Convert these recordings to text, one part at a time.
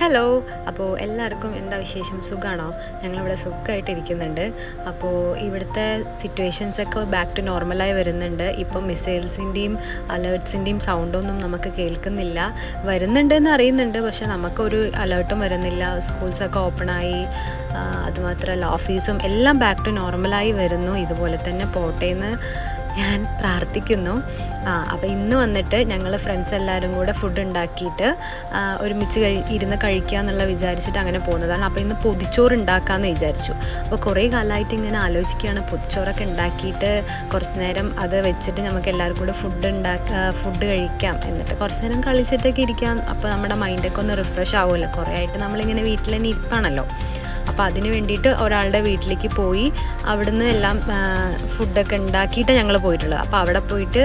Hello. അപ്പോൾ എല്ലാവർക്കും എന്താ വിശേഷം? സുഖമാണോ? ഞങ്ങളിവിടെ സുഖമായിട്ടിരിക്കുന്നുണ്ട്. അപ്പോൾ ഇവിടുത്തെ സിറ്റുവേഷൻസൊക്കെ ബാക്ക് ടു നോർമലായി വരുന്നുണ്ട്. ഇപ്പം മിസൈൽസിൻ്റെയും അലേർട്ട്സിൻ്റെയും സൗണ്ടൊന്നും നമുക്ക് കേൾക്കുന്നില്ല. വരുന്നുണ്ടെന്ന് അറിയുന്നുണ്ട്, പക്ഷെ നമുക്കൊരു അലേർട്ടും വരുന്നില്ല. സ്കൂൾസൊക്കെ ഓപ്പണായി, അതുമാത്രമല്ല ഓഫീസും എല്ലാം ബാക്ക് ടു നോർമലായി വരുന്നു. ഇതുപോലെ തന്നെ പോട്ടേന്ന് ഞാൻ പ്രാർത്ഥിക്കുന്നു. അപ്പോൾ ഇന്ന് വന്നിട്ട് ഞങ്ങൾ ഫ്രണ്ട്സ് എല്ലാവരും കൂടെ ഫുഡ് ഉണ്ടാക്കിയിട്ട് ഒരുമിച്ച് ഇരുന്ന് കഴിക്കുക എന്നുള്ള വിചാരിച്ചിട്ട് അങ്ങനെ പോകുന്നതാണ്. അപ്പോൾ ഇന്ന് പൊതിച്ചോറ് ഉണ്ടാക്കാമെന്ന് വിചാരിച്ചു. അപ്പോൾ കുറേ കാലമായിട്ട് ഇങ്ങനെ ആലോചിക്കുകയാണ്, പൊതിച്ചോറൊക്കെ ഉണ്ടാക്കിയിട്ട് കുറച്ച് നേരം അത് വെച്ചിട്ട് നമുക്ക് എല്ലാവർക്കും കൂടെ ഫുഡ് കഴിക്കാം, എന്നിട്ട് കുറച്ച് നേരം കളിച്ചിട്ടൊക്കെ ഇരിക്കാം. അപ്പോൾ നമ്മുടെ മൈൻഡൊക്കെ ഒന്ന് റിഫ്രഷ് ആവുമല്ലോ. കുറേ ആയിട്ട് നമ്മളിങ്ങനെ വീട്ടിൽ തന്നെ ഇരിപ്പാണല്ലോ. അപ്പോൾ അതിന് വേണ്ടിയിട്ട് ഒരാളുടെ വീട്ടിലേക്ക് പോയി അവിടുന്ന് എല്ലാം ഫുഡൊക്കെ ഉണ്ടാക്കിയിട്ട് ഞങ്ങൾ പോയിട്ടുള്ളത്. അപ്പോൾ അവിടെ പോയിട്ട്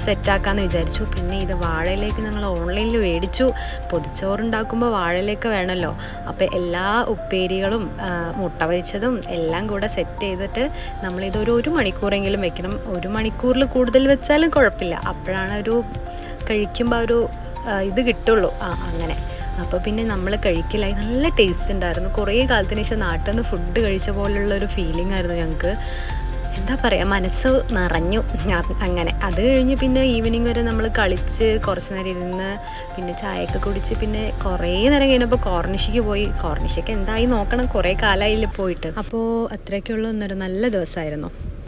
സെറ്റാക്കാമെന്ന് വിചാരിച്ചു. പിന്നെ ഇത് വാഴയിലേക്ക് ഞങ്ങൾ ഓൺലൈനിൽ മേടിച്ചു. പൊതിച്ചോറുണ്ടാക്കുമ്പോൾ വാഴയിലേക്ക് വേണമല്ലോ. അപ്പോൾ എല്ലാ ഉപ്പേരികളും മുട്ട പൊരിച്ചതും എല്ലാം കൂടെ സെറ്റ് ചെയ്തിട്ട് നമ്മളിതൊരു 1 മണിക്കൂറെങ്കിലും വെക്കണം. 1 മണിക്കൂറിൽ കൂടുതൽ വെച്ചാലും കുഴപ്പമില്ല. അപ്പോഴാണ് കഴിക്കുമ്പോൾ ഒരു ഇത് കിട്ടുള്ളൂ. അങ്ങനെ അപ്പോൾ പിന്നെ നമ്മൾ കഴിക്കലായി. നല്ല ടേസ്റ്റ് ഉണ്ടായിരുന്നു. കുറേ കാലത്തിന് ശേഷം നാട്ടിൽ നിന്ന് ഫുഡ് കഴിച്ച പോലുള്ളൊരു ഫീലിംഗ് ആയിരുന്നു ഞങ്ങൾക്ക്. എന്താ പറയുക, മനസ്സ് നിറഞ്ഞു. അങ്ങനെ അത് കഴിഞ്ഞ് പിന്നെ ഈവനിങ് വരെ നമ്മൾ കളിച്ച് കുറച്ച് നേരം ഇരുന്ന് പിന്നെ ചായയൊക്കെ കുടിച്ച് പിന്നെ കുറേ നേരം കഴിഞ്ഞപ്പോൾ കോർണിഷയ്ക്ക് പോയി. കോർണിഷയ്ക്ക് എന്തായി നോക്കണം, കുറേ കാലമായില്ല പോയിട്ട്. അപ്പോൾ അത്രയൊക്കെയുള്ള ഒന്നൊരു നല്ല ദിവസമായിരുന്നു.